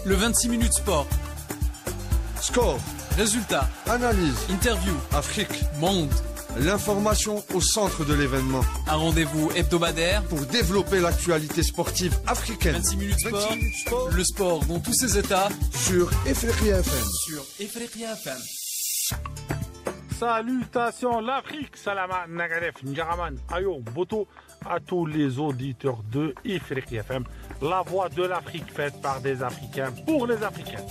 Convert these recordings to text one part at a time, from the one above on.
Le 26 minutes sport. Score, Résultats, analyse, interview, Afrique, monde. L'information au centre de l'événement. Un rendez-vous hebdomadaire Pour développer l'actualité sportive africaine. 26 minutes sport. 26 minutes sport. Le sport dans tous ses états. Sur Ifriqiya FM. Sur Ifriqiya FM. Salutations l'Afrique, Salama Nagadef, Njaraman, Ayo, Boto, à tous les auditeurs de Ifriqiya FM, la voix de l'Afrique faite par des Africains pour les Africains.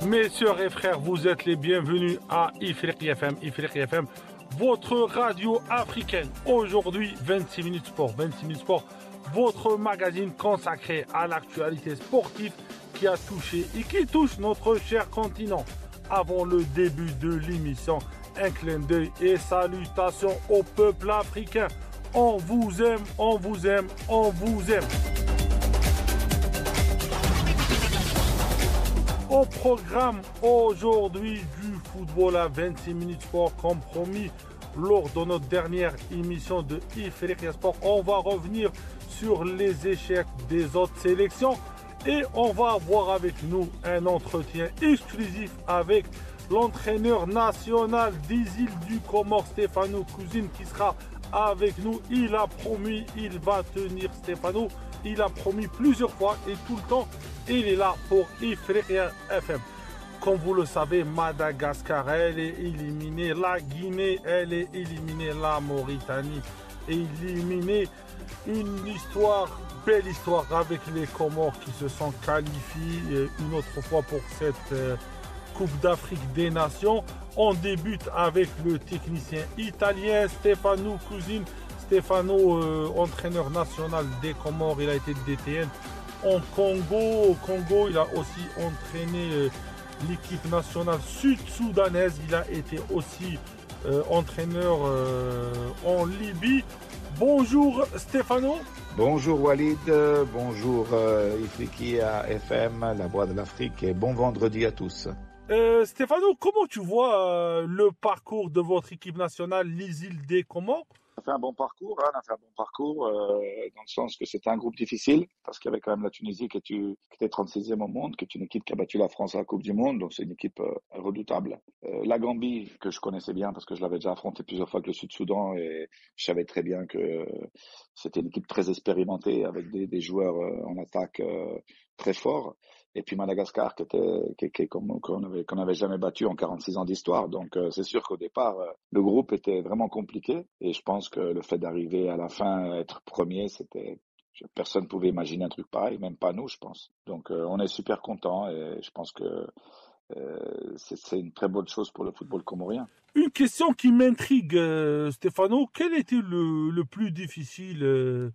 Mes sœurs et frères, vous êtes les bienvenus à Ifriqiya FM. Ifriqiya FM, votre radio africaine. Aujourd'hui, 26 minutes sport. 26 minutes sport, votre magazine consacré à l'actualité sportive qui a touché et qui touche notre cher continent. Avant le début de l'émission, un clin d'œil et salutations au peuple africain. On vous aime, on vous aime, on vous aime. Au programme aujourd'hui du football à 26 minutes sport, comme promis lors de notre dernière émission de Ifriqiya Sport, on va revenir sur les échecs des autres sélections et on va avoir avec nous un entretien exclusif avec l'entraîneur national des îles du Comore, Stéphano Cousine, qui sera avec nous. Il a promis, il va tenir, Stéphano. Il a promis plusieurs fois et tout le temps, il est là pour Ifriqiya FM. Comme vous le savez, Madagascar, elle est éliminée. La Guinée, elle est éliminée. La Mauritanie est éliminée. Une histoire, belle histoire avec les Comores qui se sont qualifiés une autre fois pour cette Coupe d'Afrique des Nations. On débute avec le technicien italien Stefano Cousine. Stefano, entraîneur national des Comores, il a été DTN en Congo. Au Congo, il a aussi entraîné l'équipe nationale sud-soudanaise. Il a été aussi entraîneur en Libye. Bonjour Stefano. Bonjour Walid, bonjour Ifriqiya FM, la voix de l'Afrique, et bon vendredi à tous. Stefano, comment tu vois le parcours de votre équipe nationale, les îles des Comores? On a fait un bon parcours, on a fait un bon parcours dans le sens que c'était un groupe difficile parce qu'il y avait quand même la Tunisie qui était 36e au monde, qui est une équipe qui a battu la France à la Coupe du Monde, donc c'est une équipe redoutable. La Gambie, que je connaissais bien parce que je l'avais déjà affronté plusieurs fois avec le Sud-Soudan et je savais très bien que c'était une équipe très expérimentée avec des joueurs en attaque très forts. Et puis Madagascar qu'on n'avait jamais battu en 46 ans d'histoire. Donc c'est sûr qu'au départ, le groupe était vraiment compliqué. Et je pense que le fait d'arriver à la fin, être premier, personne ne pouvait imaginer un truc pareil, même pas nous, je pense. Donc on est super content et je pense que c'est une très bonne chose pour le football comorien. Une question qui m'intrigue, Stefano, quel était le plus difficile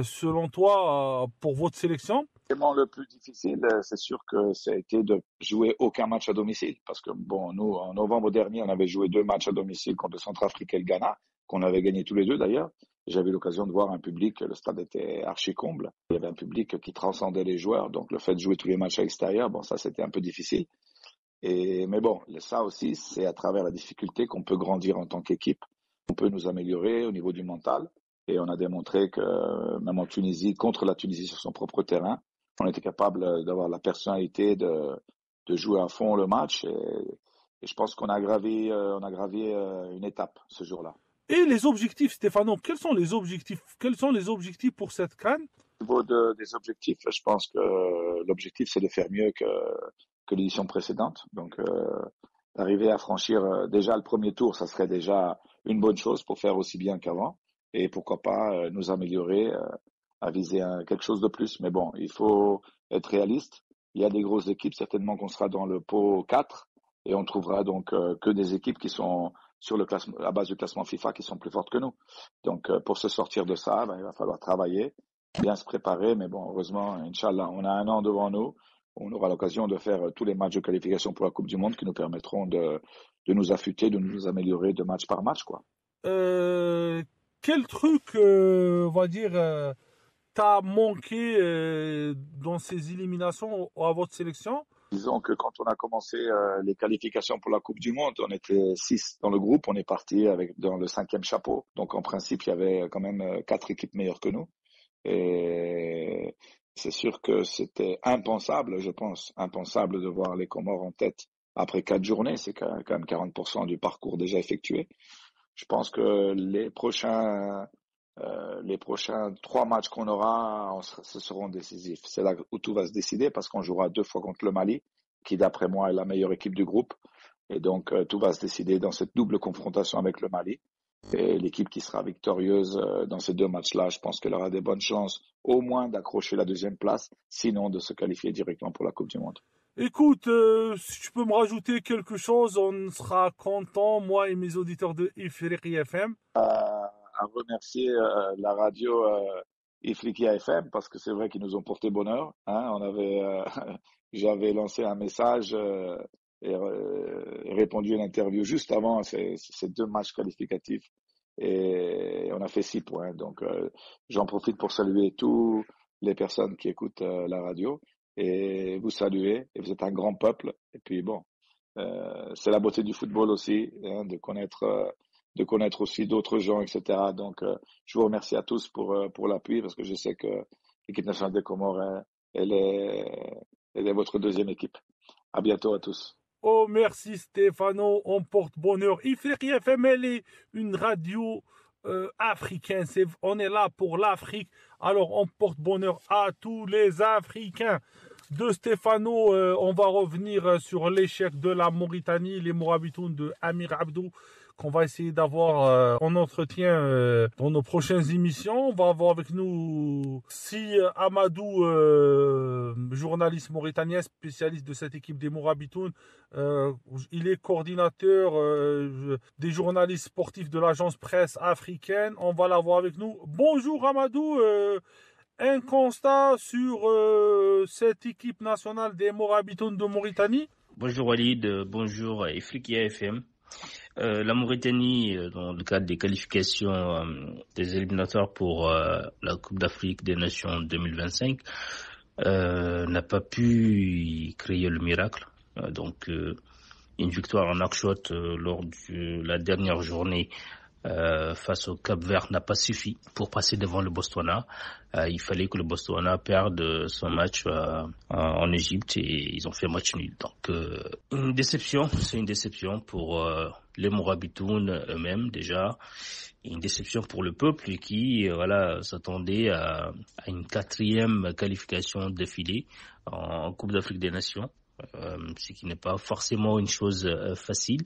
selon toi pour votre sélection? Le plus difficile, c'est sûr que ça a été de jouer aucun match à domicile. Parce que bon, nous, en novembre dernier, on avait joué 2 matchs à domicile contre le Centrafrique et le Ghana, qu'on avait gagné tous les deux d'ailleurs. J'avais l'occasion de voir un public, le stade était archi comble. Il y avait un public qui transcendait les joueurs, donc le fait de jouer tous les matchs à l'extérieur, bon, ça c'était un peu difficile. Mais bon, ça aussi, c'est à travers la difficulté qu'on peut grandir en tant qu'équipe. On peut nous améliorer au niveau du mental. Et on a démontré que même en Tunisie, contre la Tunisie sur son propre terrain, on était capable d'avoir la personnalité de jouer à fond le match. Et je pense qu'on a gravé une étape ce jour-là. Et les objectifs, Stéphano, quels sont les objectifs pour cette CAN? Au niveau des objectifs, je pense que l'objectif, c'est de faire mieux que l'édition précédente. Donc, d'arriver à franchir déjà le premier tour, ça serait déjà une bonne chose pour faire aussi bien qu'avant. Et pourquoi pas nous améliorer à viser quelque chose de plus. Mais bon, il faut être réaliste. Il y a des grosses équipes, certainement qu'on sera dans le pot 4 et on trouvera donc que des équipes qui sont sur le classement, à base du classement FIFA, qui sont plus fortes que nous. Donc pour se sortir de ça, il va falloir travailler, bien se préparer. Mais bon, heureusement, Inch'Allah, on a un an devant nous. On aura l'occasion de faire tous les matchs de qualification pour la Coupe du Monde qui nous permettront de nous affûter, de nous améliorer de match par match, quoi. Quel truc, on va dire, t'as manqué dans ces éliminations à votre sélection? Disons que quand on a commencé les qualifications pour la Coupe du Monde, on était 6 dans le groupe, on est parti dans le 5e chapeau. Donc en principe, il y avait quand même 4 équipes meilleures que nous. Et c'est sûr que c'était impensable, je pense, impensable de voir les Comores en tête après 4 journées. C'est quand même 40% du parcours déjà effectué. Je pense que les prochains 3 matchs qu'on aura, ce seront décisifs. C'est là où tout va se décider parce qu'on jouera 2 fois contre le Mali, qui d'après moi est la meilleure équipe du groupe. Et donc tout va se décider dans cette double confrontation avec le Mali. Et l'équipe qui sera victorieuse dans ces 2 matchs-là, je pense qu'elle aura des bonnes chances au moins d'accrocher la 2e place, sinon de se qualifier directement pour la Coupe du Monde. Écoute, si tu peux me rajouter quelque chose, on sera content, moi et mes auditeurs de Ifriqiya FM. À remercier la radio Ifriqiya FM parce que c'est vrai qu'ils nous ont porté bonheur. Hein. J'avais lancé un message et répondu à une interview juste avant ces 2 matchs qualificatifs et on a fait 6 points. Donc j'en profite pour saluer toutes les personnes qui écoutent la radio et vous saluer. Et vous êtes un grand peuple. Et puis bon, c'est la beauté du football aussi, hein, de connaître aussi d'autres gens, etc. Donc je vous remercie à tous pour l'appui parce que je sais que l'équipe nationale des Comores, elle est votre 2e équipe. À bientôt à tous. Oh, merci Stéphano, on porte bonheur. Ifriqiya FM, elle est une radio africaine. On est là pour l'Afrique. Alors, on porte bonheur à tous les Africains. De Stéphano, on va revenir sur l'échec de la Mauritanie, les Morabitoun de Amir Abdou, qu'on va essayer d'avoir en entretien dans nos prochaines émissions. On va avoir avec nous Si Amadou, journaliste mauritanien, spécialiste de cette équipe des Morabitoun. Il est coordinateur des journalistes sportifs de l'agence presse africaine. On va l'avoir avec nous. Bonjour Amadou. Un constat sur cette équipe nationale des Morabitoun de Mauritanie. Bonjour Walid, bonjour Ifriqiya FM. La Mauritanie, dans le cadre des qualifications des éliminatoires pour la Coupe d'Afrique des Nations 2025, n'a pas pu créer le miracle. Donc, une victoire en Nouakchott lors de la dernière journée face au Cap-Vert n'a pas suffi pour passer devant le Botswana. Il fallait que le Botswana perde son match en Égypte et ils ont fait match nul. Donc une déception, c'est une déception pour les Morabitoun eux-mêmes déjà, une déception pour le peuple qui s'attendait à une 4e qualification d'affilée en Coupe d'Afrique des Nations. Ce qui n'est pas forcément une chose facile,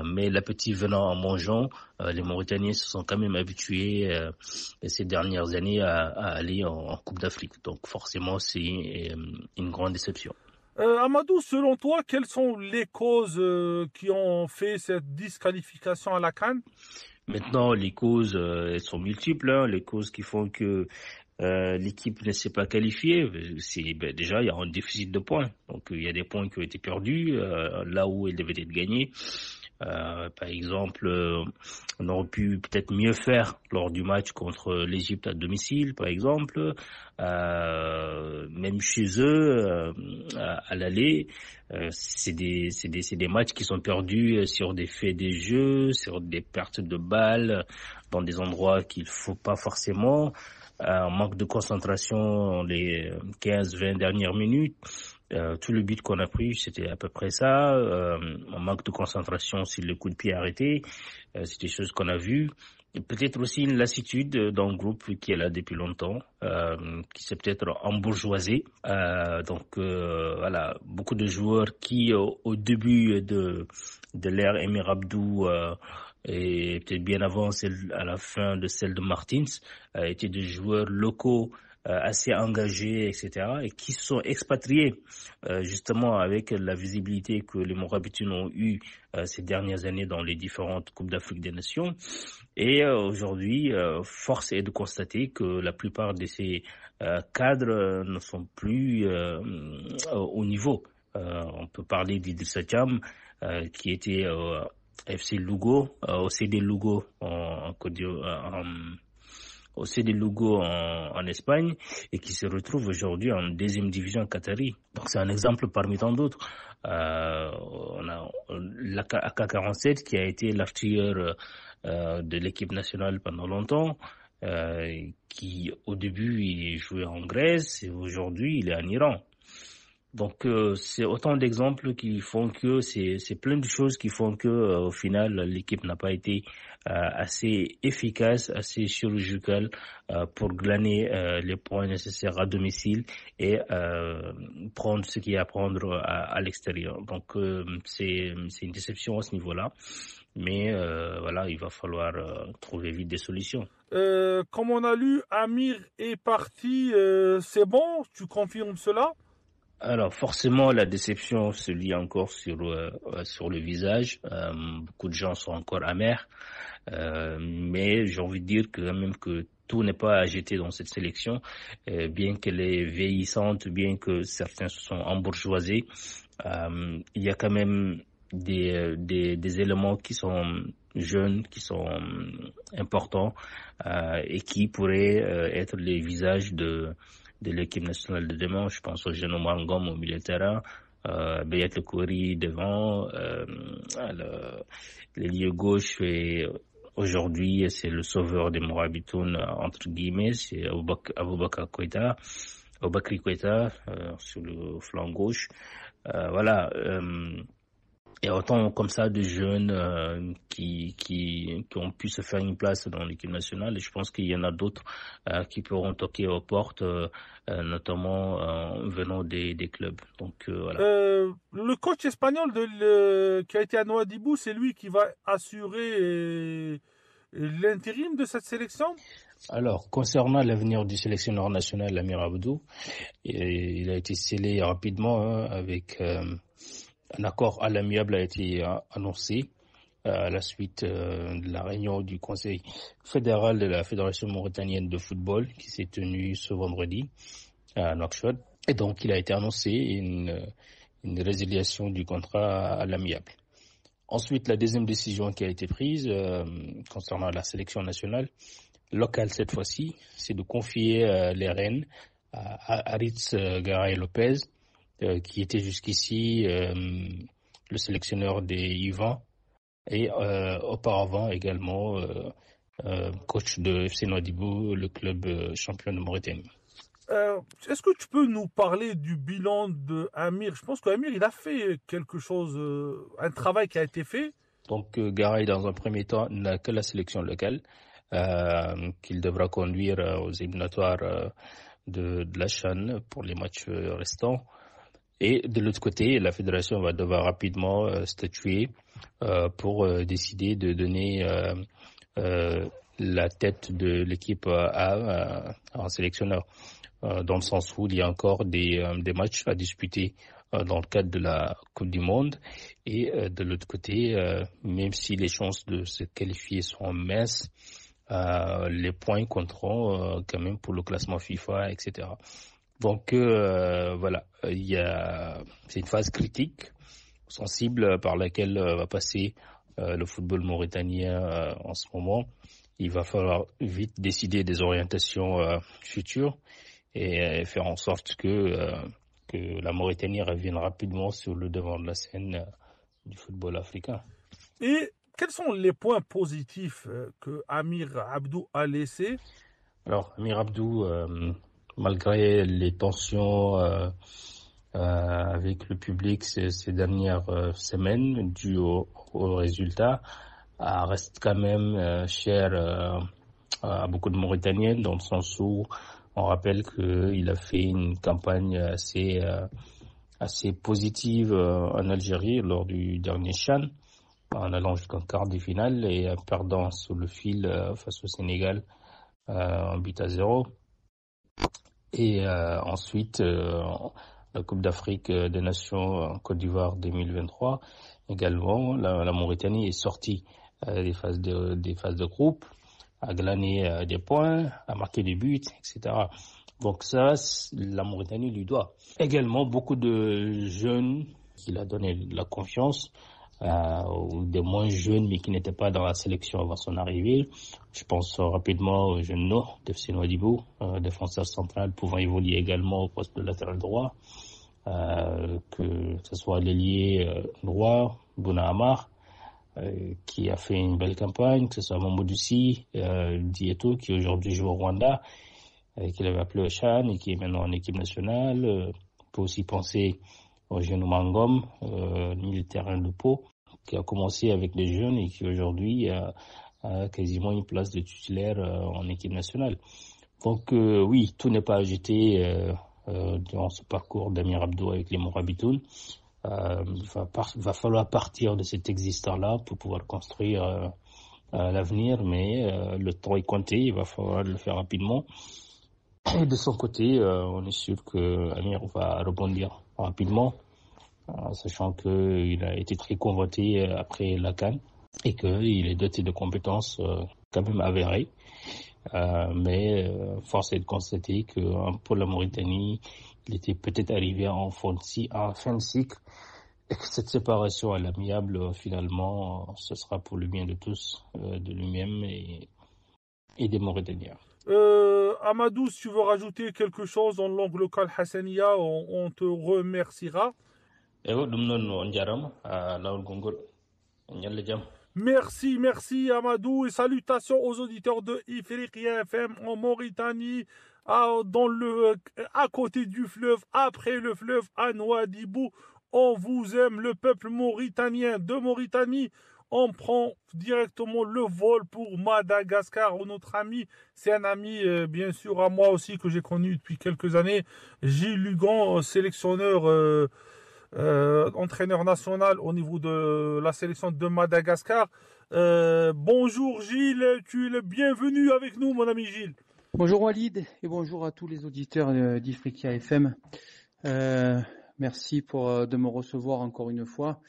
mais l'appétit venant en mangeant, les Mauritaniens se sont quand même habitués ces dernières années à aller en Coupe d'Afrique. Donc forcément, c'est une grande déception. Amadou, selon toi, quelles sont les causes qui ont fait cette disqualification à la CAN? Maintenant, les causes elles sont multiples. Hein. Les causes qui font que l'équipe ne s'est pas qualifiée, déjà il y a un déficit de points, donc il y a des points qui ont été perdus là où ils devaient être gagnés. Par exemple, on aurait pu peut-être mieux faire lors du match contre l'Égypte à domicile, par exemple, même chez eux à l'aller. C'est des matchs qui sont perdus sur des faits des jeux, sur des pertes de balles dans des endroits qu'il faut pas forcément. Un manque de concentration les 15-20 dernières minutes. Tout le but qu'on a pris, c'était à peu près ça. Un manque de concentration sur le coup de pied arrêté. C'est des choses qu'on a vues. Et peut-être aussi une lassitude dans le groupe qui est là depuis longtemps, qui s'est peut-être embourgeoisé. Beaucoup de joueurs qui, au début de l'ère Amir Abdou, et peut-être bien avant à la fin de celle de Martins, étaient des joueurs locaux assez engagés, etc., et qui se sont expatriés justement avec la visibilité que les Morabitoun ont eue ces dernières années dans les différentes Coupes d'Afrique des Nations. Et aujourd'hui, force est de constater que la plupart de ces cadres ne sont plus au niveau. On peut parler d'Idrissa Thiam, qui était FC Lugo, au CD Lugo au CD Lugo en Espagne et qui se retrouve aujourd'hui en 2e division qatari. Donc c'est un exemple parmi tant d'autres. On a l'AK47 qui a été l'artilleur de l'équipe nationale pendant longtemps. qui au début il jouait en Grèce et aujourd'hui il est en Iran. Donc c'est autant d'exemples qui font que c'est plein de choses qui font que au final l'équipe n'a pas été assez efficace, assez chirurgicale pour glaner les points nécessaires à domicile et prendre ce qu'il y a à prendre à l'extérieur. Donc c'est une déception à ce niveau-là, mais voilà, il va falloir trouver vite des solutions. Comme on a lu, Amir est parti, c'est bon, tu confirmes cela? Alors forcément, la déception se lit encore sur le visage. Beaucoup de gens sont encore amers, mais j'ai envie de dire que quand même que tout n'est pas à jeter dans cette sélection, bien qu'elle est vieillissante, bien que certains se sont embourgeoisés. Il y a quand même des éléments qui sont jeunes, qui sont importants et qui pourraient être les visages de l'équipe nationale de demain. Je pense au jeune Omar Ngom au milieu de terrain, Beyat Le Kouri devant, l'ailier gauche et aujourd'hui c'est le sauveur des Mourabitoun entre guillemets, c'est Aboubakar Koïta, sur le flanc gauche. Voilà. Il y a autant comme ça de jeunes qui ont pu se faire une place dans l'équipe nationale et je pense qu'il y en a d'autres qui pourront toquer aux portes, notamment venant des clubs. Donc voilà. Le coach espagnol qui a été à Nouadhibou, c'est lui qui va assurer l'intérim de cette sélection? Alors, concernant l'avenir du sélectionneur national Amir Abdou, il a été scellé rapidement avec... Un accord à l'amiable a été annoncé à la suite de la réunion du Conseil fédéral de la Fédération mauritanienne de football qui s'est tenue ce vendredi à Nouakchott. Et donc, il a été annoncé une résiliation du contrat à l'amiable. Ensuite, la deuxième décision qui a été prise concernant la sélection nationale, locale cette fois-ci, c'est de confier les rênes à Aritz Garay Lopez, qui était jusqu'ici le sélectionneur des U20 et auparavant également coach de FC Nouadhibou, le club champion de Mauritanie. Est-ce que tu peux nous parler du bilan de Amir? Je pense qu'Amir, il a fait quelque chose, un travail qui a été fait. Donc Garay, dans un premier temps, n'a que la sélection locale qu'il devra conduire aux éliminatoires de la CHAN pour les matchs restants. Et de l'autre côté, la fédération va devoir rapidement statuer pour décider de donner la tête de l'équipe à un sélectionneur, dans le sens où il y a encore des matchs à disputer dans le cadre de la Coupe du Monde. Et de l'autre côté, même si les chances de se qualifier sont minces, les points compteront quand même pour le classement FIFA, etc. Donc voilà, c'est une phase critique, sensible par laquelle va passer le football mauritanien en ce moment. Il va falloir vite décider des orientations futures et faire en sorte que la Mauritanie revienne rapidement sur le devant de la scène du football africain. Et quels sont les points positifs que Amir Abdou a laissés? Alors, Amir Abdou, malgré les tensions avec le public ces dernières semaines dues au résultat, reste quand même cher à beaucoup de Mauritaniens, dans le sens où on rappelle qu'il a fait une campagne assez positive en Algérie lors du dernier CHAN, en allant jusqu'en quart de finale et en perdant sur le fil face au Sénégal en 8-0. Et ensuite, la Coupe d'Afrique des Nations en Côte d'Ivoire 2023, également, la Mauritanie est sortie des phases de groupe, a glané des points, a marqué des buts, etc. Donc ça, la Mauritanie lui doit. Également, beaucoup de jeunes qu'il a donné de la confiance, ou des moins jeunes mais qui n'étaient pas dans la sélection avant son arrivée. Je pense rapidement au jeune Nour d'FC Nouadhibou, défenseur central pouvant évoluer également au poste de latéral droit, que ce soit l'ailier droit, Bouna Amar, qui a fait une belle campagne, que ce soit Mamadou Sy, Dieto, qui aujourd'hui joue au Rwanda, qu'il avait appelé Chan et qui est maintenant en équipe nationale. On peut aussi penser au jeune Mangom, militaire de Pau, qui a commencé avec des jeunes et qui aujourd'hui a quasiment une place de titulaire en équipe nationale. Donc oui, tout n'est pas à jeter durant ce parcours d'Amir Abdo avec les Morabitoun. Il va falloir partir de cet existant-là pour pouvoir construire l'avenir, mais le temps est compté, il va falloir le faire rapidement. Et de son côté, on est sûr que Amir va rebondir rapidement, sachant qu'il a été très convoité après la CAN et qu'il est doté de compétences quand même avérées. Mais force est de constater que pour la Mauritanie, il était peut-être arrivé en fin de cycle et que cette séparation à l'amiable, finalement, ce sera pour le bien de tous, de lui-même et des Mauritaniens. Amadou, si tu veux rajouter quelque chose en langue locale Hassania, on te remerciera. Merci Amadou et salutations aux auditeurs de Ifriqiya FM en Mauritanie, à côté du fleuve, après le fleuve, à Nouadhibou. On vous aime, le peuple mauritanien de Mauritanie. On prend directement le vol pour Madagascar. Notre ami, c'est un ami bien sûr à moi aussi que j'ai connu depuis quelques années. Gilles Lugan, sélectionneur, entraîneur national au niveau de la sélection de Madagascar. Bonjour Gilles, tu es le bienvenu avec nous mon ami Gilles. Bonjour Walid et bonjour à tous les auditeurs d'Ifriqiya FM. Merci de me recevoir encore une fois.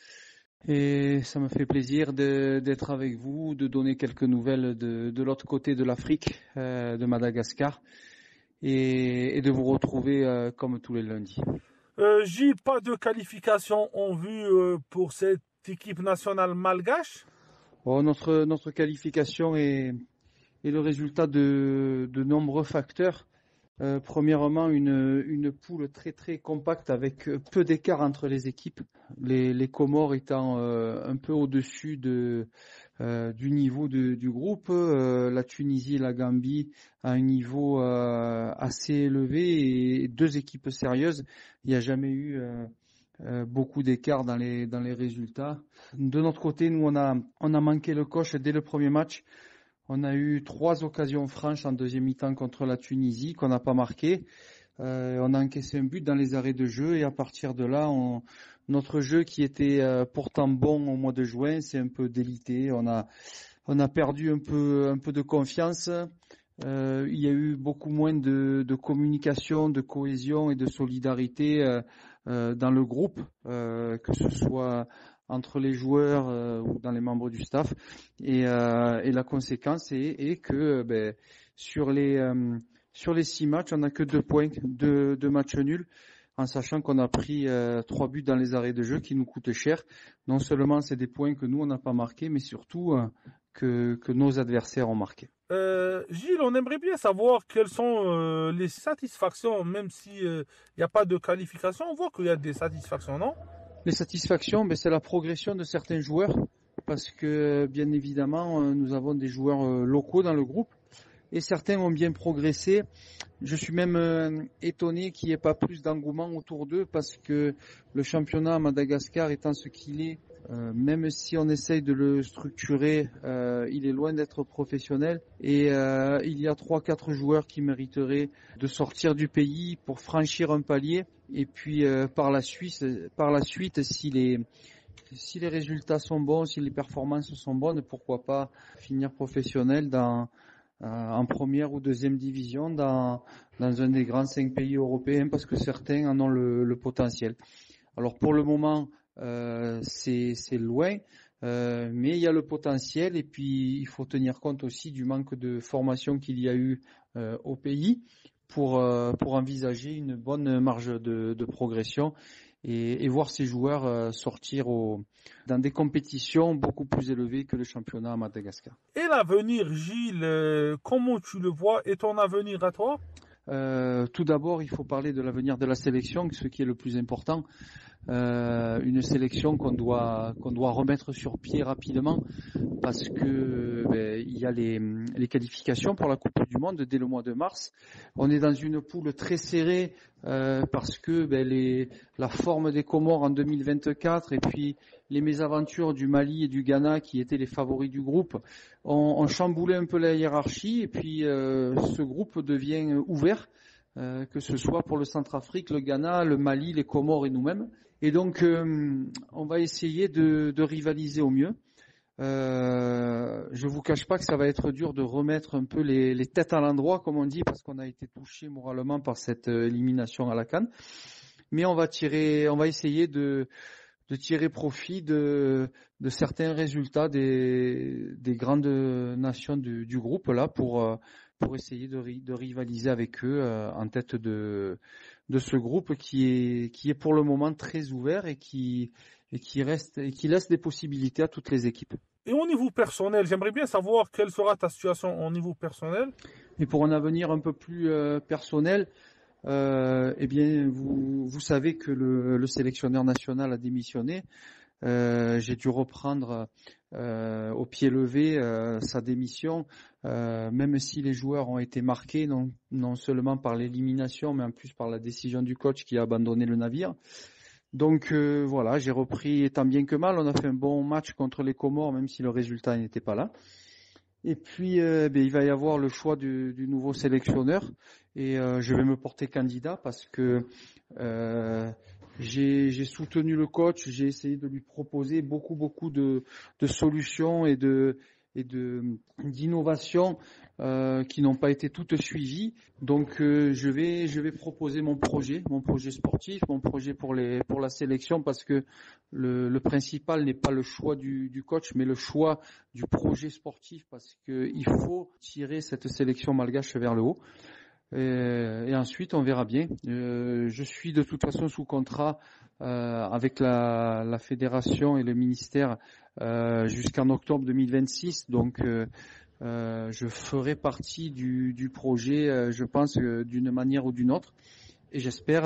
Et ça me fait plaisir d'être avec vous, de donner quelques nouvelles de l'autre côté de l'Afrique, de Madagascar, et de vous retrouver comme tous les lundis. Gilles, pas de qualification en vue pour cette équipe nationale malgache? Notre qualification est le résultat de nombreux facteurs. Premièrement, une poule très très compacte avec peu d'écart entre les équipes. Les Comores étant un peu au-dessus du niveau du groupe, la Tunisie et la Gambie à un niveau assez élevé et deux équipes sérieuses. Il n'y a jamais eu beaucoup d'écart dans les résultats. De notre côté, nous on a manqué le coche dès le premier match. On a eu 3 occasions franches en deuxième mi-temps contre la Tunisie qu'on n'a pas marqué. On a encaissé un but dans les arrêts de jeu et à partir de là, notre jeu qui était pourtant bon au mois de juin, s'est un peu délité. On a perdu un peu de confiance. Il y a eu beaucoup moins de communication, de cohésion et de solidarité dans le groupe, que ce soit entre les joueurs ou dans les membres du staff, et la conséquence est que sur les 6 matchs, on n'a que 2 points, 2 matchs nuls, en sachant qu'on a pris 3 buts dans les arrêts de jeu qui nous coûtent cher. Non seulement c'est des points que nous on n'a pas marqués, mais surtout que nos adversaires ont marqué. Gilles, on aimerait bien savoir quelles sont les satisfactions, même s'il n'y a pas de qualification. On voit qu'il y a des satisfactions, non? Les satisfactions, c'est la progression de certains joueurs, parce que bien évidemment, nous avons des joueurs locaux dans le groupe, et certains ont bien progressé. Je suis même étonné qu'il n'y ait pas plus d'engouement autour d'eux, parce que le championnat à Madagascar étant ce qu'il est, même si on essaye de le structurer, il est loin d'être professionnel, et il y a 3-4 joueurs qui mériteraient de sortir du pays pour franchir un palier, et puis par la suite, si les résultats sont bons, si les performances sont bonnes, pourquoi pas finir professionnel en première ou deuxième division dans un des grands 5 pays européens, parce que certains en ont le potentiel. Alors pour le moment, c'est loin, mais il y a le potentiel, et puis il faut tenir compte aussi du manque de formation qu'il y a eu au pays pour envisager une bonne marge de progression et voir ces joueurs sortir dans des compétitions beaucoup plus élevées que le championnat à Madagascar. Et l'avenir, Gilles, comment tu le vois? Et ton avenir à toi? Tout d'abord, il faut parler de l'avenir de la sélection, ce qui est le plus important. Une sélection qu'on doit remettre sur pied rapidement parce que il y a les qualifications pour la Coupe du Monde dès le mois de mars. On est dans une poule très serrée parce que la forme des Comores en 2024 et puis les mésaventures du Mali et du Ghana qui étaient les favoris du groupe ont chamboulé un peu la hiérarchie et puis ce groupe devient ouvert, que ce soit pour le Centrafrique, le Ghana, le Mali, les Comores et nous-mêmes. Et donc on va essayer de rivaliser au mieux. Je vous cache pas que ça va être dur de remettre un peu les têtes à l'endroit, comme on dit, parce qu'on a été touché moralement par cette élimination à la CAN. Mais on va essayer de tirer profit de certains résultats des grandes nations du groupe là pour essayer de rivaliser avec eux en tête de ce groupe qui est pour le moment très ouvert et qui laisse des possibilités à toutes les équipes. Et au niveau personnel, j'aimerais bien savoir quelle sera ta situation au niveau personnel. Et pour un avenir un peu plus personnel, eh bien, vous savez que le sélectionneur national a démissionné. J'ai dû reprendre au pied levé sa démission, même si les joueurs ont été marqués, non seulement par l'élimination, mais en plus par la décision du coach qui a abandonné le navire. Donc voilà, j'ai repris tant bien que mal. On a fait un bon match contre les Comores, même si le résultat n'était pas là. Et puis, il va y avoir le choix du nouveau sélectionneur et je vais me porter candidat parce que j'ai soutenu le coach, j'ai essayé de lui proposer beaucoup de solutions et d'innovations qui n'ont pas été toutes suivies. Donc je vais proposer mon projet sportif, mon projet pour la sélection parce que le principal n'est pas le choix du coach mais le choix du projet sportif parce que il faut tirer cette sélection malgache vers le haut. Et ensuite on verra bien. Je suis de toute façon sous contrat avec la fédération et le ministère jusqu'en octobre 2026, donc je ferai partie du projet, je pense, d'une manière ou d'une autre, et j'espère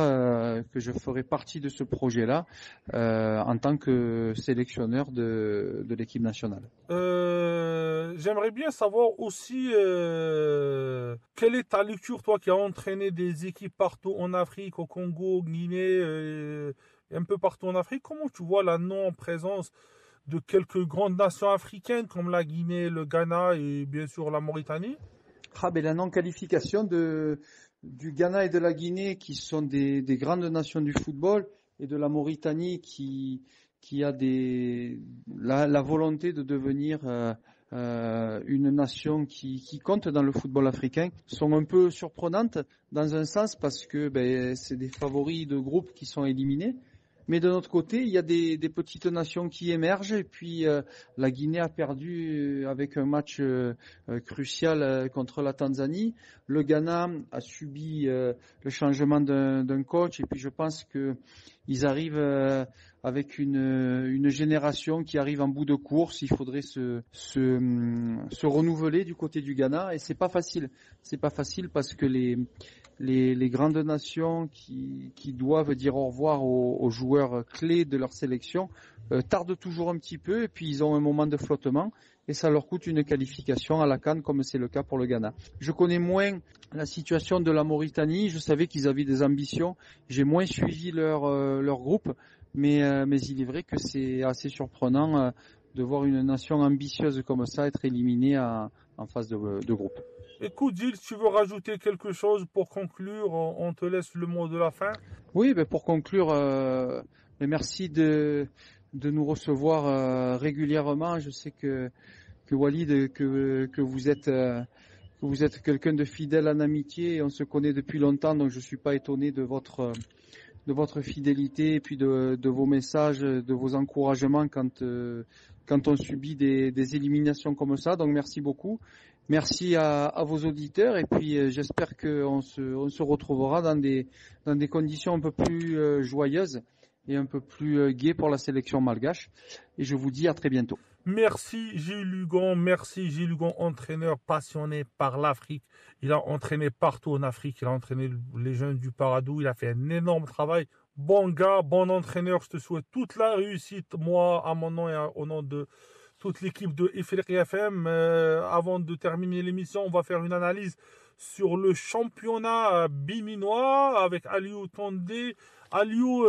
que je ferai partie de ce projet-là en tant que sélectionneur de l'équipe nationale. J'aimerais bien savoir aussi quelle est ta lecture, toi qui as entraîné des équipes partout en Afrique, au Congo, au Guinée, et un peu partout en Afrique. Comment tu vois la non-présence de quelques grandes nations africaines comme la Guinée, le Ghana et bien sûr la Mauritanie? La non-qualification du Ghana et de la Guinée qui sont des grandes nations du football et de la Mauritanie qui a la volonté de devenir une nation qui compte dans le football africain sont un peu surprenantes dans un sens parce que c'est des favoris de groupe qui sont éliminés. Mais de notre côté, il y a des petites nations qui émergent et puis la Guinée a perdu avec un match crucial contre la Tanzanie. Le Ghana a subi le changement d'un coach et puis je pense que ils arrivent avec une génération qui arrive en bout de course. Il faudrait se renouveler du côté du Ghana et c'est pas facile. C'est pas facile parce que les grandes nations qui doivent dire au revoir aux joueurs clés de leur sélection tardent toujours un petit peu et puis ils ont un moment de flottement et ça leur coûte une qualification à la CAN comme c'est le cas pour le Ghana. Je connais moins la situation de la Mauritanie, je savais qu'ils avaient des ambitions, j'ai moins suivi leur groupe, mais il est vrai que c'est assez surprenant de voir une nation ambitieuse comme ça être éliminée en phase de groupe. Écoute Gilles, si tu veux rajouter quelque chose pour conclure, on te laisse le mot de la fin. Oui, pour conclure, merci de nous recevoir régulièrement. Je sais que Walid, que vous êtes quelqu'un de fidèle en amitié et on se connaît depuis longtemps, donc je suis pas étonné de votre fidélité et puis de vos messages, de vos encouragements quand on subit des éliminations comme ça. Donc merci beaucoup. Merci à vos auditeurs et puis j'espère qu'on se retrouvera dans des conditions un peu plus joyeuses et un peu plus gaies pour la sélection malgache. Et je vous dis à très bientôt. Merci Gilles Hugon, entraîneur passionné par l'Afrique. Il a entraîné partout en Afrique, il a entraîné les jeunes du Paradou, il a fait un énorme travail. Bon gars, bon entraîneur, je te souhaite toute la réussite, moi, à mon nom et au nom de toute l'équipe de Ifriqiya FM. Avant de terminer l'émission, on va faire une analyse sur le championnat béninois avec Aliou Tondé. Aliou,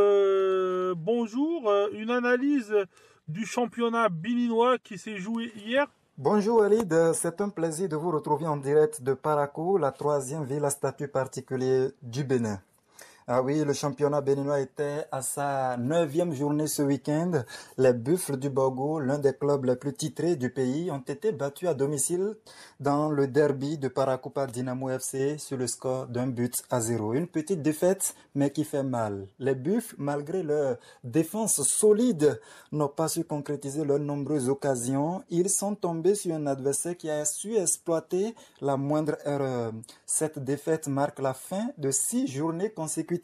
bonjour. Une analyse du championnat béninois qui s'est joué hier. Bonjour Walid, c'est un plaisir de vous retrouver en direct de Parakou, la 3e ville à statut particulier du Bénin. Ah oui, le championnat béninois était à sa 9e journée ce week-end. Les Buffles du Bogo, l'un des clubs les plus titrés du pays, ont été battus à domicile dans le derby de Parakou par Dynamo FC sur le score d'1-0. Une petite défaite, mais qui fait mal. Les Buffles, malgré leur défense solide, n'ont pas su concrétiser leurs nombreuses occasions. Ils sont tombés sur un adversaire qui a su exploiter la moindre erreur. Cette défaite marque la fin de 6 journées consécutives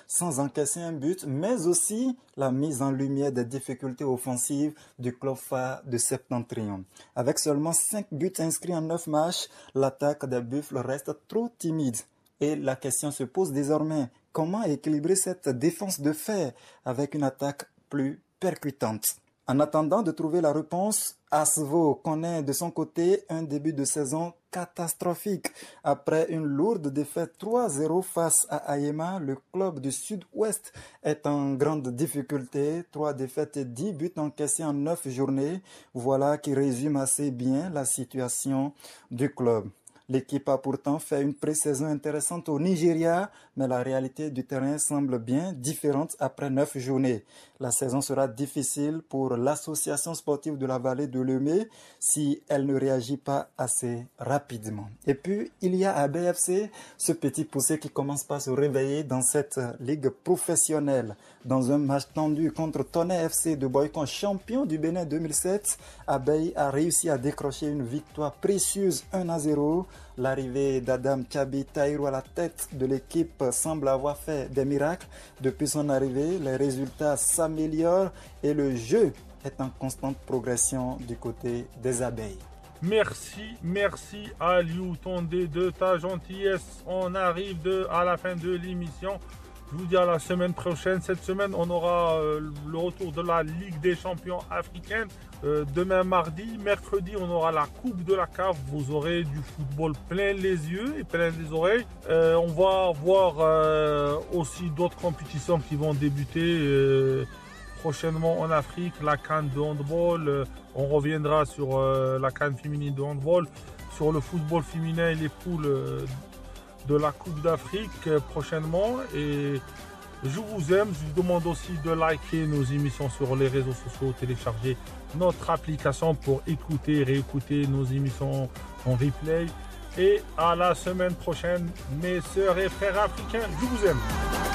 sans encaisser un but, mais aussi la mise en lumière des difficultés offensives du club phare de Septentrion. Avec seulement 5 buts inscrits en 9 matchs, l'attaque des Buffles reste trop timide. Et la question se pose désormais, comment équilibrer cette défense de fer avec une attaque plus percutante? En attendant de trouver la réponse, Asvo connaît de son côté un début de saison catastrophique. Après une lourde défaite 3-0 face à Ayema, le club du Sud-Ouest est en grande difficulté. 3 défaites et 10 buts encaissés en 9 journées. Voilà qui résume assez bien la situation du club. L'équipe a pourtant fait une pré-saison intéressante au Nigeria, mais la réalité du terrain semble bien différente après 9 journées. La saison sera difficile pour l'association sportive de la vallée de Lemay si elle ne réagit pas assez rapidement. Et puis, il y a à BFC ce petit poussé qui commence par se réveiller dans cette ligue professionnelle. Dans un match tendu contre Tonnerre FC de Boycon, champion du Bénin 2007, Abeille a réussi à décrocher une victoire précieuse 1-0. L'arrivée d'Adam Kabi Taïrou à la tête de l'équipe semble avoir fait des miracles. Depuis son arrivée, les résultats s'améliorent et le jeu est en constante progression du côté des Abeilles. Merci Aliou Tondé de ta gentillesse. On arrive à la fin de l'émission. Je vous dis à la semaine prochaine. Cette semaine, on aura le retour de la Ligue des champions africaine. Demain mardi, mercredi, on aura la Coupe de la CAF. Vous aurez du football plein les yeux et plein les oreilles. On va voir aussi d'autres compétitions qui vont débuter prochainement en Afrique. La CAN de handball. On reviendra sur la CAN féminine de handball, sur le football féminin et les poules de la Coupe d'Afrique prochainement. Et je vous aime. Je vous demande aussi de liker nos émissions sur les réseaux sociaux, télécharger notre application pour écouter, réécouter nos émissions en replay. Et à la semaine prochaine, mes sœurs et frères africains, je vous aime.